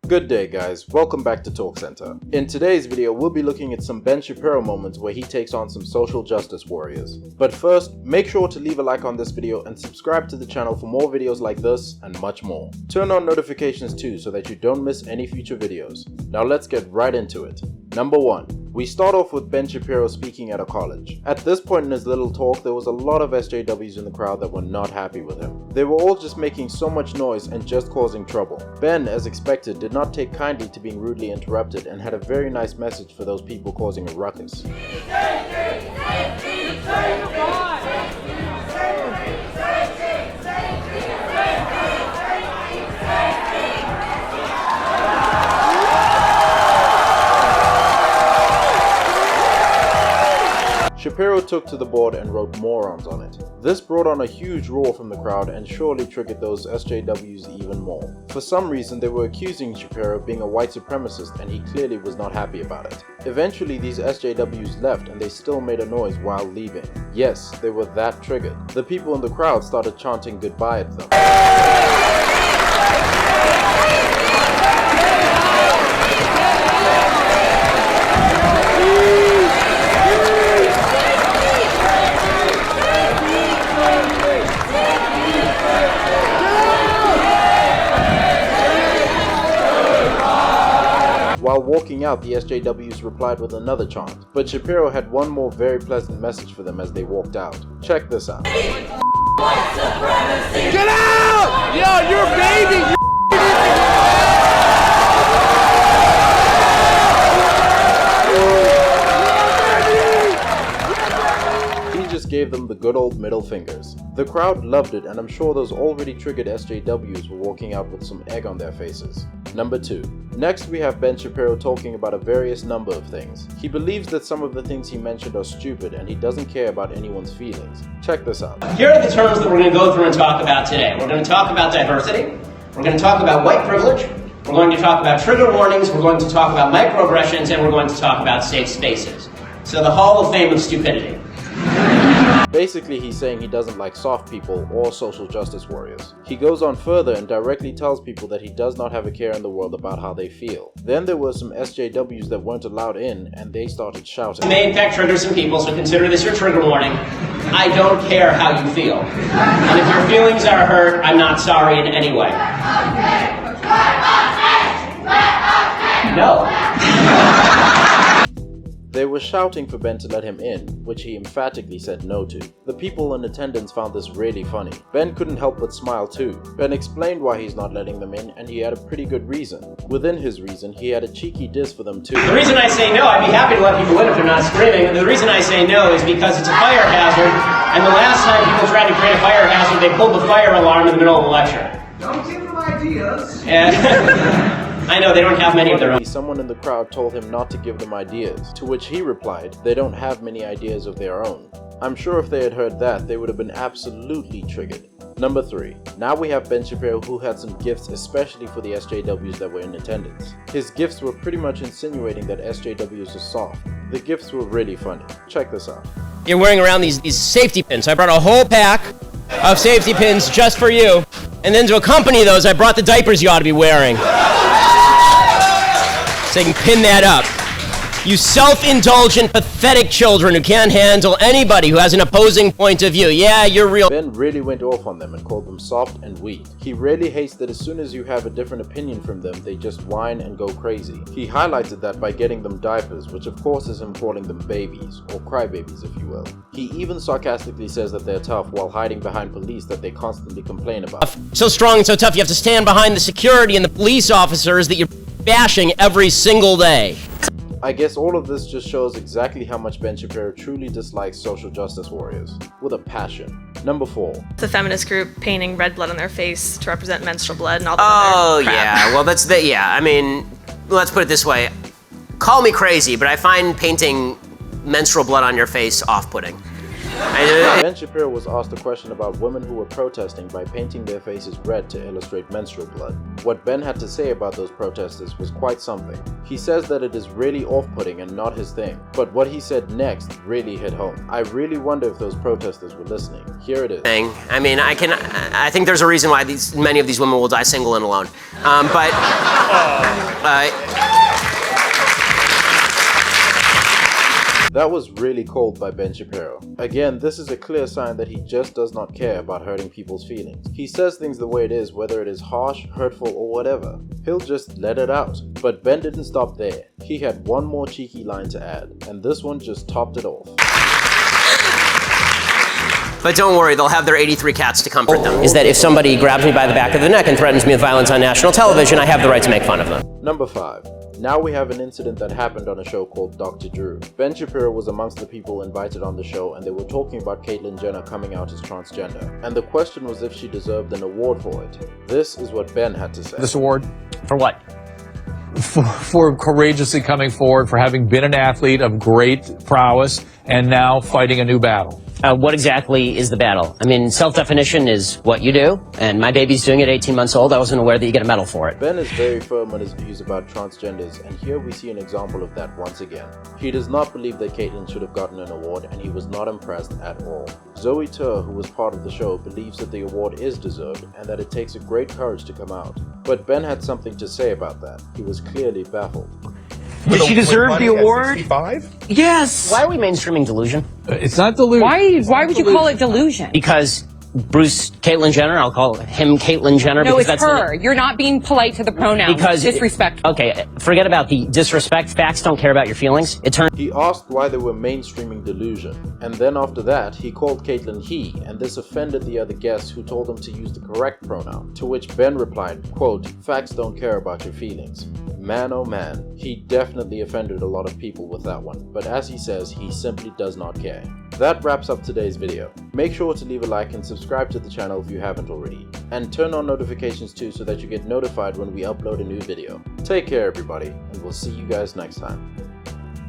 Good day guys, welcome back to Talk Center. In today's video, we'll be looking at some Ben Shapiro moments where he takes on some social justice warriors. But first, make sure to leave a like on this video and subscribe to the channel for more videos like this and much more. Turn on notifications too so that you don't miss any future videos. Now let's get right into it. Number 1. We start off with Ben Shapiro speaking at a college. At this point in his little talk, there was a lot of SJWs in the crowd that were not happy with him. They were all just making so much noise and just causing trouble. Ben, as expected, did not take kindly to being rudely interrupted and had a very nice message for those people causing a ruckus. Shapiro took to the board and wrote morons on it. This brought on a huge roar from the crowd and surely triggered those SJWs even more. For some reason, they were accusing Shapiro of being a white supremacist and he clearly was not happy about it. Eventually, these SJWs left and they still made a noise while leaving. Yes, they were that triggered. The people in the crowd started chanting goodbye at them. While walking out, the SJWs replied with another chant, but Shapiro had one more very pleasant message for them as they walked out. Check this out. White supremacy! Get out! Yo, you're a baby! He just gave them the good old middle fingers. The crowd loved it, and I'm sure those already triggered SJWs were walking out with some egg on their faces. Number 2. Next, we have Ben Shapiro talking about a various number of things. He believes that some of the things he mentioned are stupid and he doesn't care about anyone's feelings. Check this out. Here are the terms that we're going to go through and talk about today. We're going to talk about diversity. We're going to talk about white privilege. We're going to talk about trigger warnings. We're going to talk about microaggressions, and we're going to talk about safe spaces. So the Hall of Fame of stupidity. Basically, he's saying he doesn't like soft people or social justice warriors. He goes on further and directly tells people that he does not have a care in the world about how they feel. Then there were some SJWs that weren't allowed in, and they started shouting. It may in fact trigger some people, so consider this your trigger warning. I don't care how you feel. And if your feelings are hurt, I'm not sorry in any way. No. They were shouting for Ben to let him in, which he emphatically said no to. The people in attendance found this really funny. Ben couldn't help but smile too. Ben explained why he's not letting them in, and he had a pretty good reason. Within his reason, he had a cheeky diss for them too. The reason I say no, I'd be happy to let people in if they're not screaming. The reason I say no is because it's a fire hazard, and the last time people tried to create a fire hazard, they pulled the fire alarm in the middle of the lecture. Don't give them ideas. And I know, they don't have many of their own. Someone in the crowd told him not to give them ideas, to which he replied, they don't have many ideas of their own. I'm sure if they had heard that, they would have been absolutely triggered. Number 3. Now we have Ben Shapiro, who had some gifts especially for the SJWs that were in attendance. His gifts were pretty much insinuating that SJWs are soft. The gifts were really funny. Check this out. You're wearing around these safety pins. I brought a whole pack of safety pins just for you. And then to accompany those, I brought the diapers you ought to be wearing. So you can pin that up. You self-indulgent, pathetic children who can't handle anybody who has an opposing point of view. Yeah, you're real. Ben really went off on them and called them soft and weak. He really hates that as soon as you have a different opinion from them, they just whine and go crazy. He highlighted that by getting them diapers, which of course is him calling them babies, or crybabies if you will. He even sarcastically says that they're tough while hiding behind police that they constantly complain about. So strong and so tough, you have to stand behind the security and the police officers that you're bashing every single day. I guess all of this just shows exactly how much Ben Shapiro truly dislikes social justice warriors, with a passion. Number 4. The feminist group painting red blood on their face to represent menstrual blood and all that Oh, other crap. yeah, well that's the, yeah, I mean, let's put it this way. Call me crazy, but I find painting menstrual blood on your face off-putting. Ben Shapiro was asked a question about women who were protesting by painting their faces red to illustrate menstrual blood. What Ben had to say about those protesters was quite something. He says that it is really off-putting and not his thing, but what he said next really hit home. I really wonder if those protesters were listening. Here it is. I mean, I think there's a reason why many of these women will die single and alone. But That was really cold by Ben Shapiro. Again, this is a clear sign that he just does not care about hurting people's feelings. He says things the way it is, whether it is harsh, hurtful, or whatever. He'll just let it out. But Ben didn't stop there. He had one more cheeky line to add, and this one just topped it off. But don't worry, they'll have their 83 cats to comfort them. Is that if somebody grabs me by the back of the neck and threatens me with violence on national television, I have the right to make fun of them. Number 5. Now we have an incident that happened on a show called Dr. Drew. Ben Shapiro was amongst the people invited on the show, and they were talking about Caitlyn Jenner coming out as transgender. And the question was if she deserved an award for it. This is what Ben had to say. This award? For what? For courageously coming forward, for having been an athlete of great prowess, and now fighting a new battle. What exactly is the battle? I mean, self-definition is what you do, and my baby's doing it 18 months old. I wasn't aware that you get a medal for it. Ben is very firm on his views about transgenders, and here we see an example of that once again. He does not believe that Caitlyn should have gotten an award, and he was not impressed at all. Zoe Tur, who was part of the show, believes that the award is deserved, and that it takes a great courage to come out. But Ben had something to say about that. He was clearly baffled. Did she deserve the award? Yes. Why are we mainstreaming delusion? It's not delusion. Why would you call it delusion? Because Bruce Caitlyn Jenner, I'll call him Caitlyn Jenner. No, because it's her. You're not being polite to the pronoun. Because disrespectful. Okay, forget about the disrespect. Facts don't care about your feelings. He asked why they were mainstreaming delusion, and then after that, he called Caitlyn he, and this offended the other guests who told him to use the correct pronoun, to which Ben replied, quote, "Facts don't care about your feelings." Man oh man, he definitely offended a lot of people with that one, but as he says, he simply does not care. That wraps up today's video. Make sure to leave a like and subscribe to the channel if you haven't already, and turn on notifications too so that you get notified when we upload a new video. Take care everybody, and we'll see you guys next time.